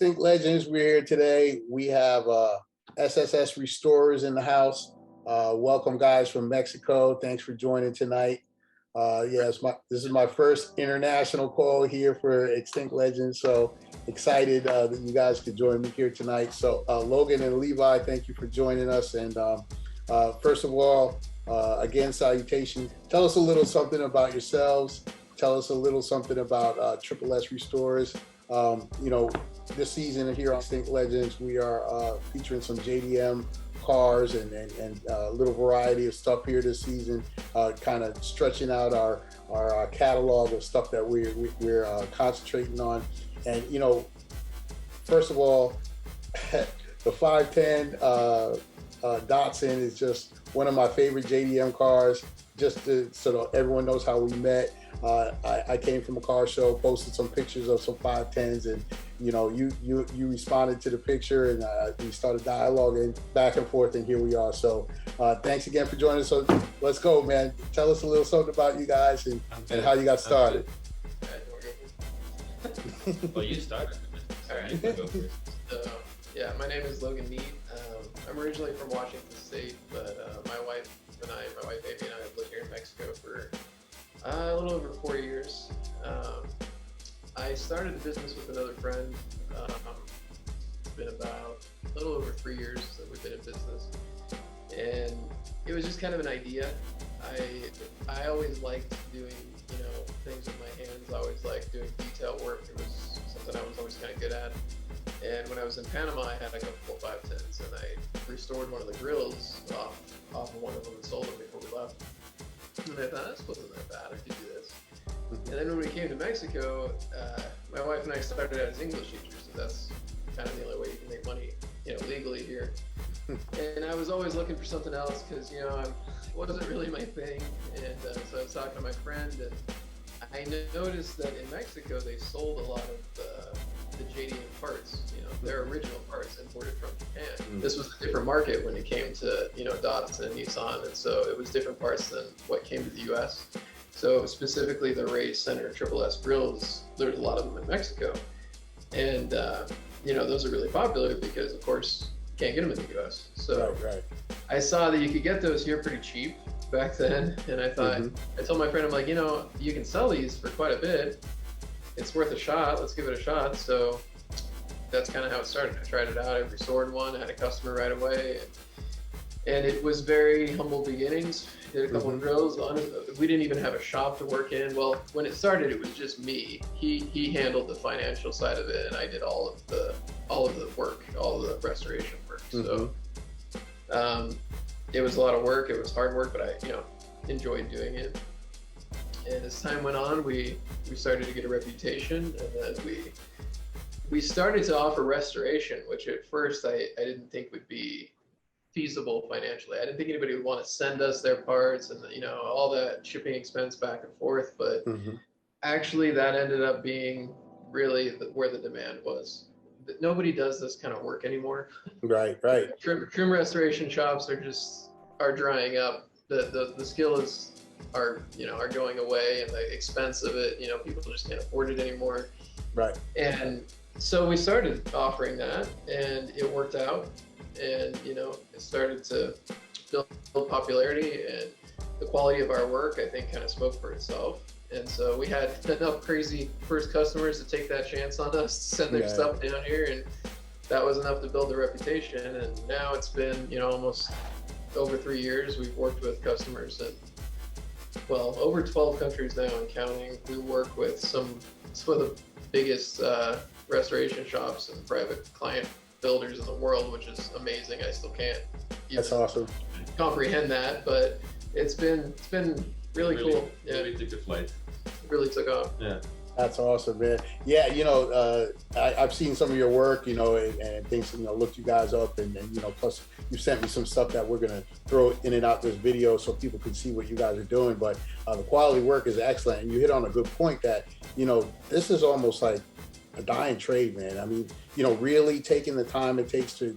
Extinct Legends. We're here today. We have SSS Restorers in the house. Welcome, guys, from Mexico. Thanks for joining tonight. This is my first international call here for Extinct Legends, so excited that you guys could join me here tonight. So Logan and Levi, thank you for joining us. And first of all, again, salutations. Tell us a little something about yourselves. Tell us a little something about SSS Restorers. This season here on Extinct Legends, we are featuring some JDM cars and a little variety of stuff here this season, kind of stretching out our catalog of stuff that we're concentrating on. And first of all, the 510 Datsun is just one of my favorite JDM cars. Just so that everyone knows how we met. I came from a car show, posted some pictures of some 510s, and you responded to the picture, and we started dialoguing back and forth, and here we are. So thanks again for joining us. So let's go, man. Tell us a little something about you guys and how you got started. Well, you started. All right. Yeah, my name is Logan. I'm originally from Washington State, but my wife Baby and I have lived here in Mexico for a little over 4 years. I started the business with another friend. It's been about a little over 3 years that we've been in business, and it was just kind of an idea. I always liked doing things with my hands. I always liked doing detail work. It was something I was always kind of good at. And when I was in Panama, I had a couple of 510s, and I restored one of the grills off of one of them and sold them before we left. And I thought, this wasn't that bad, I could do this. And then when we came to Mexico, my wife and I started out as English teachers, so that's kind of the only way you can make money, legally here. And I was always looking for something else because, it wasn't really my thing. And so I was talking to my friend, and I noticed that in Mexico, they sold a lot of the JDM parts, their original parts imported from Japan. This was a different market when it came to, Datsun and Nissan, and so it was different parts than what came to the US. So specifically the race center SSS grills, there's a lot of them in Mexico. And, those are really popular because, of course, you can't get them in the US. So right. I saw that you could get those here pretty cheap back then, and I thought, I told my friend, I'm like, you can sell these for quite a bit. It's worth a shot. Let's give it a shot. So that's kind of how it started. I tried it out. I restored one. I had a customer right away, and it was very humble beginnings. Did a couple of grills. We didn't even have a shop to work in. Well, when it started, it was just me. He handled the financial side of it, and I did all of the work, all of the restoration work. So it was a lot of work. It was hard work, but I enjoyed doing it. And as time went on, we started to get a reputation, and then we started to offer restoration, which at first I didn't think would be feasible financially. I didn't think anybody would want to send us their parts and all that shipping expense back and forth. But actually, that ended up being really where the demand was. Nobody does this kind of work anymore. Right. Trim restoration shops are drying up. The skills are going away, and the expense of it, people just can't afford it anymore. Right. And so we started offering that, and it worked out, and it started to build popularity, and the quality of our work, I think, kind of spoke for itself. And so we had enough crazy first customers to take that chance on us, to send their stuff down here, and that was enough to build the reputation. And now it's been almost over 3 years. We've worked with customers in over 12 countries now and counting. We work with some of the biggest restoration shops and private client builders in the world, which is amazing. I still can't That's awesome. comprehend that, but it's been really cool. Yeah, really took a flight. It really took off. Yeah. That's awesome, man. Yeah, I've seen some of your work, and things, looked you guys up, and plus you sent me some stuff that we're gonna throw in and out this video so people can see what you guys are doing. But the quality work is excellent, and you hit on a good point that this is almost like a dying trade, man. I mean, really taking the time it takes to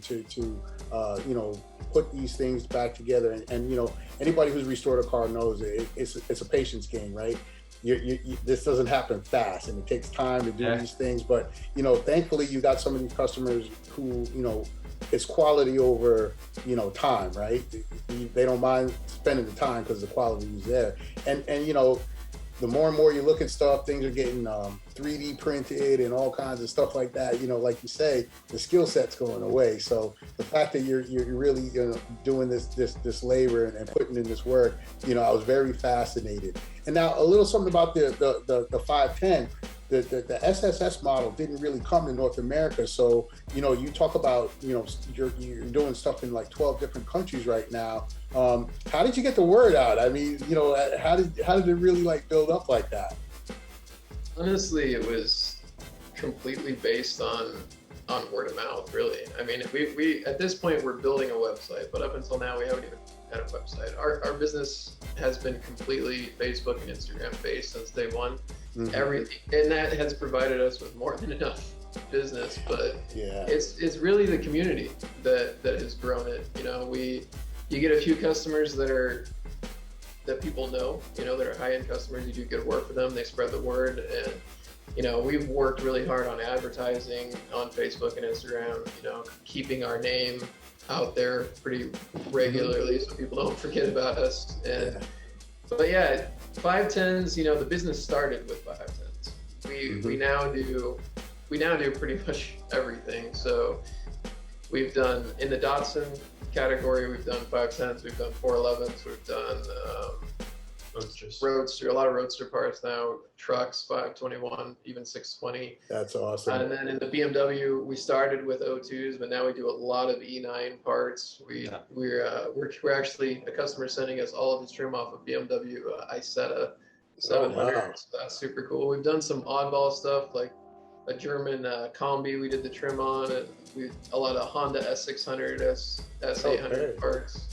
put these things back together, and anybody who's restored a car knows it's a patience game, right? this doesn't happen fast, and it takes time to do these things. But thankfully, you got some of these customers who it's quality over time, right? They don't mind spending the time because the quality is there, and the more and more you look at stuff, things are getting 3D printed and all kinds of stuff like that. Like you say, the skill set's going away. So the fact that you're really doing this labor and putting in this work, I was very fascinated. And now a little something about the 510. The SSS model didn't really come to North America. So, you talk about, you're doing stuff in like 12 different countries right now. How did you get the word out? I mean, how did it really like build up like that? Honestly, it was completely based on word of mouth, really. I mean, we at this point, we're building a website, but up until now, we haven't even had a website. Our business has been completely Facebook and Instagram based since day one. Mm-hmm. Everything, and that has provided us with more than enough business, but it's really the community that has grown it. You get a few customers that people know, that are high-end customers. You do good work for them, they spread the word, and we've worked really hard on advertising on Facebook and Instagram, keeping our name out there pretty regularly so people don't forget about us. And but yeah, 510s, the business started with 510s. We now do pretty much everything. So we've done, in the Datsun category, we've done 510s, we've done 411s, we've done Roadster, a lot of Roadster parts now, trucks, 521, even 620. That's awesome. And then in the BMW, we started with O2s, but now we do a lot of E9 parts. We're actually, a customer sending us all of his trim off of BMW Isetta 700. Wow. So that's super cool. We've done some oddball stuff like a German Combi we did the trim on, and a lot of Honda S600, S800 parts.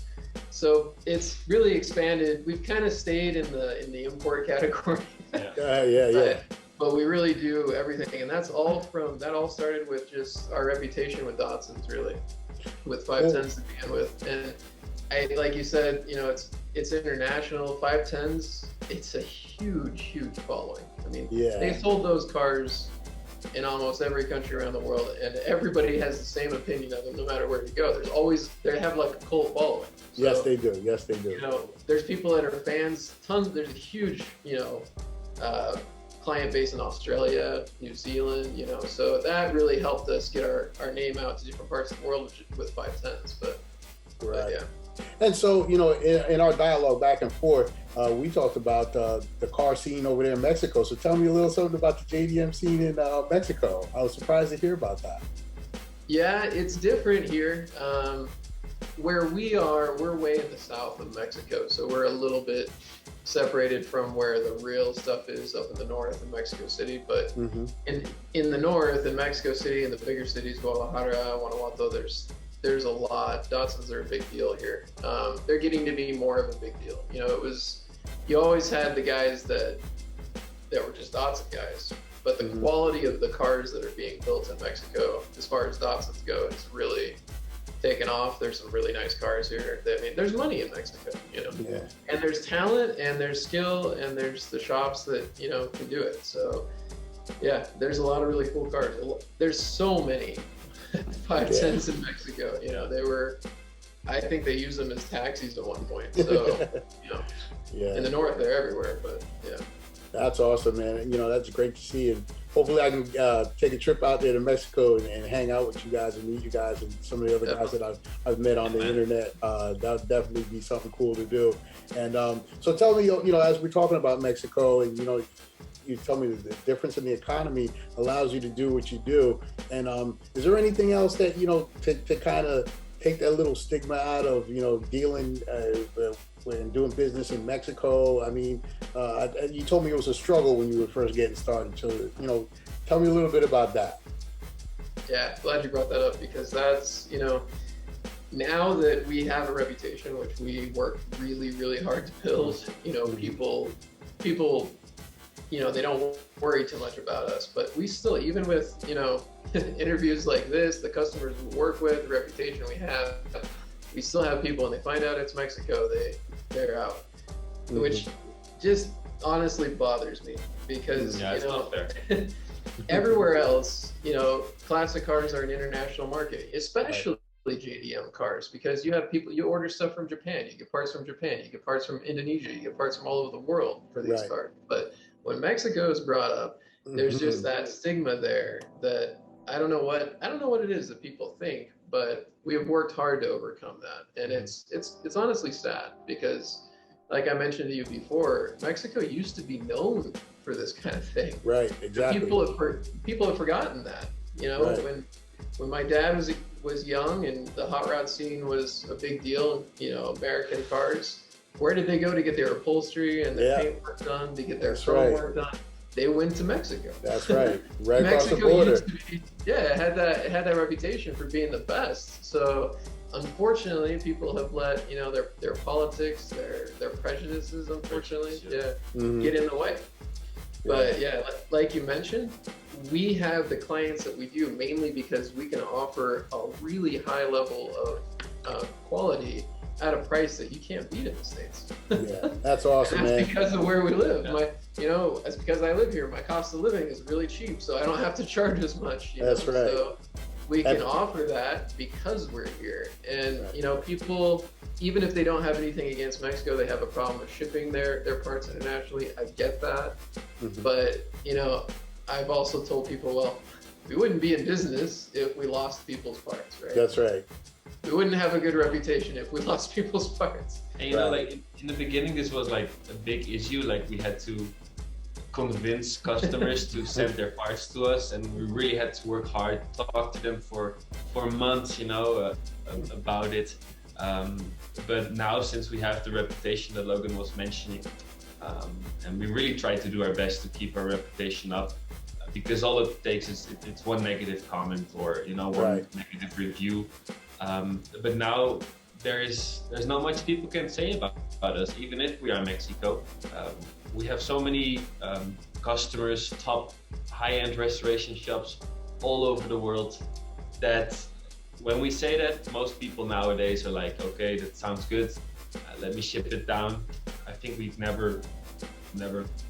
So it's really expanded. We've kind of stayed in the import category. But we really do everything, and that all started with just our reputation with Datsuns, really, with 510s to begin with. And like you said, it's international. 510s, it's a huge following. I mean, they've sold those cars in almost every country around the world, and everybody has the same opinion of them no matter where you go. They have like a cult following. So, yes, they do. There's people that are fans, there's a huge, client base in Australia, New Zealand, so that really helped us get our name out to different parts of the world with 510s, but yeah. And so, in our dialogue back and forth, we talked about the car scene over there in Mexico. So tell me a little something about the JDM scene in Mexico. I was surprised to hear about that. Yeah, it's different here. Where we are, we're way in the south of Mexico, so we're a little bit separated from where the real stuff is up in the north in Mexico City. But in the north, in Mexico City, in the bigger cities, Guadalajara, Guanajuato, there's a lot. Datsuns are a big deal here. They're getting to be more of a big deal. You always had the guys that were just Datsun guys, but the quality of the cars that are being built in Mexico, as far as Datsuns go, is really taken off. There's some really nice cars here. I mean, there's money in Mexico, and there's talent, and there's skill, and there's the shops that can do it. So yeah, there's a lot of really cool cars. There's so many 510s in Mexico. I think they use them as taxis at one point. So in the north they're everywhere, but yeah. That's awesome, man. That's great to see, and hopefully I can take a trip out there to Mexico and hang out with you guys and meet you guys and some of the other guys that I've met on the internet. That would definitely be something cool to do. And so tell me, as we're talking about Mexico, and you tell me the difference in the economy allows you to do what you do. And is there anything else that to kind of take that little stigma out of dealing and doing business in Mexico? I mean, you told me it was a struggle when you were first getting started. So tell me a little bit about that. Yeah, glad you brought that up, because that's now that we have a reputation, which we work really hard to build. People they don't worry too much about us, but we still, even with interviews like this, the customers we work with, the reputation we have, we still have people, and they find out it's Mexico, they're out, which just honestly bothers me because, Yeah, it's not fair. everywhere else, classic cars are an international market, especially JDM cars, because you have people, you order stuff from Japan, you get parts from Japan, you get parts from Indonesia, you get parts from all over the world for these Right. cars. But when Mexico is brought up, there's just that stigma there that I don't know what it is that people think, but we have worked hard to overcome that. And it's honestly sad because, like I mentioned to you before, Mexico used to be known for this kind of thing. Right, exactly. People have forgotten that. Right. When my dad was young and the hot rod scene was a big deal, American cars, where did they go to get their upholstery and their paint work done, to get their chrome work done? They went to Mexico. That's right. Right across the Mexico border. used to be, it had that reputation for being the best. So unfortunately, people have let their politics, their prejudices, unfortunately, get in the way. But yeah, like you mentioned, we have the clients that we do mainly because we can offer a really high level of quality at a price that you can't beat in the States. Yeah, that's awesome, and that's man. because of where we live. That's because I live here. My cost of living is really cheap, so I don't have to charge as much. That's right. So we can offer that because we're here. And people, even if they don't have anything against Mexico, they have a problem with shipping their parts internationally. I get that. But I've also told people, well, we wouldn't be in business if we lost people's parts, right? That's right. We wouldn't have a good reputation if we lost people's parts. And like in the beginning, this was like a big issue. Like we had to convince customers to send their parts to us, and we really had to work hard, talk to them for months, about it. But now, since we have the reputation that Logan was mentioning, and we really try to do our best to keep our reputation up, because all it takes is it's one negative comment or one negative review. But now there's not much people can say about us, even if we are in Mexico. We have so many customers, top high-end restoration shops all over the world, that when we say that, most people nowadays are like, okay, that sounds good, let me ship it down. I think we've never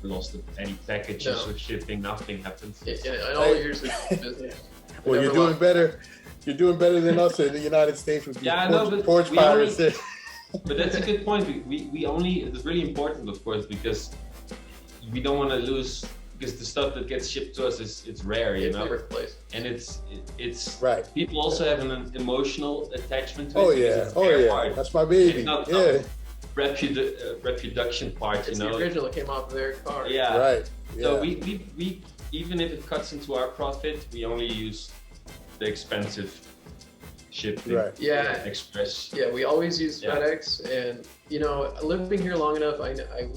lost any packages or shipping, nothing happens. In all years of business. Well, you're doing better. You're doing better than us in the United States with porch pirates. But that's a good point. We only, it's really important, of course, because we don't want to lose, because the stuff that gets shipped to us it's rare, and it's right. People also have an emotional attachment to it. Yeah. That's my baby. It's not reproduction part, it's the original that came off of their car. Yeah. Right. Yeah. So we even if it cuts into our profit, we only use the expensive shipping. Right. Yeah. Express. Yeah, we always use FedEx, and living here long enough,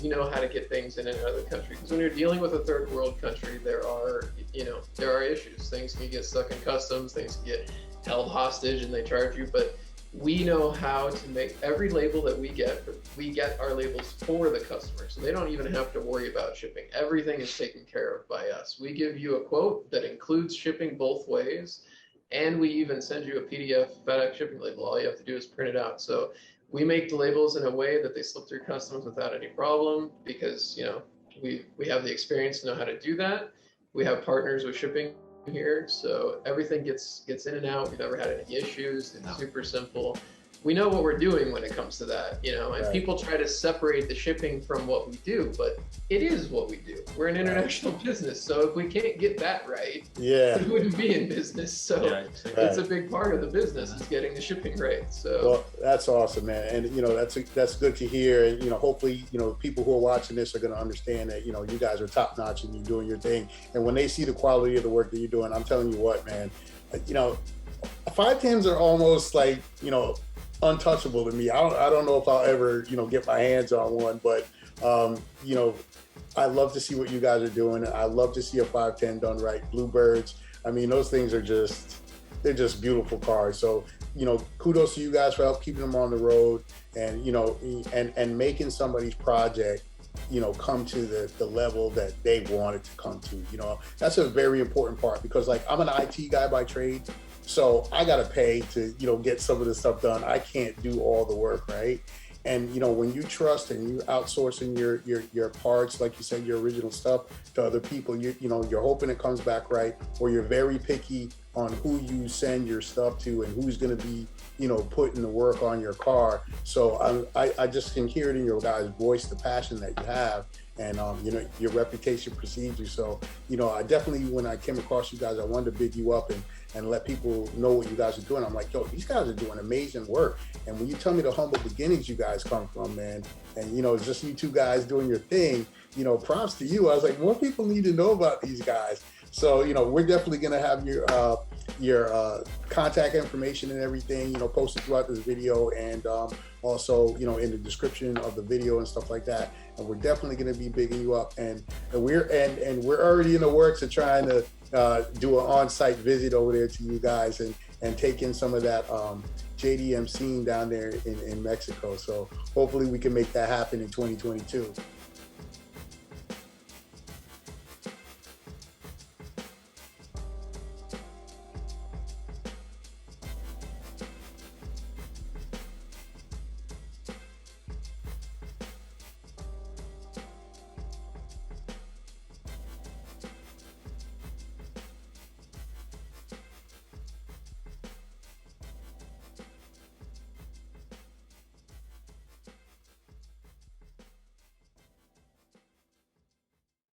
we know how to get things in another country. Because when you're dealing with a third world country, there are issues. Things can get stuck in customs. Things can get held hostage, and they charge you. But we know how to make every label that we get our labels for the customer, so they don't even have to worry about shipping. Everything is taken care of by us. We give you a quote that includes shipping both ways, and we even send you a PDF FedEx shipping label. All you have to do is print it out. So we make the labels in a way that they slip through customs without any problem, because we have the experience to know how to do that. We have partners with shipping here, so everything gets in and out. We've never had any issues. It's super simple. We know what we're doing when it comes to that, and people try to separate the shipping from what we do, but it is what we do. We're an international business, so if we can't get that right, we wouldn't be in business. So it's a big part of the business is getting the shipping right. So well, that's awesome, man, and that's good to hear. And hopefully, people who are watching this are going to understand that you guys are top notch and you're doing your thing. And when they see the quality of the work that you're doing, I'm telling you what, man, 510s are almost like untouchable to me. I don't know if I'll ever get my hands on one, but I love to see what you guys are doing. I love to see a 510 done right. Bluebirds, I mean, those things are they're just beautiful cars. So kudos to you guys for help keeping them on the road, and and making somebody's project come to the level that they want it to come to. That's a very important part, because like I'm an IT guy by trade. So I got to pay to, get some of this stuff done. I can't do all the work, right? And you know, when you trust and you outsourcing your parts, like you said, your original stuff to other people, you know, you're hoping it comes back right, or you're very picky on who you send your stuff to and who's going to be, you know, putting the work on your car. So I just can hear it in your guys' voice, the passion that you have, and you know, your reputation precedes you. So, you know, I definitely, when I came across you guys, I wanted to big you up and let people know what you guys are doing. I'm like, yo, these guys are doing amazing work. And when you tell me the humble beginnings you guys come from, man, and you know, it's just you two guys doing your thing, you know, props to you. I was like, more people need to know about these guys. So, you know, we're definitely gonna have your contact information and everything, you know, posted throughout this video, and also, you know, in the description of the video and stuff like that. And we're definitely going to be bigging you up, and we're already in the works of trying to do an on-site visit over there to you guys and take in some of that JDM scene down there in Mexico. So hopefully we can make that happen in 2022.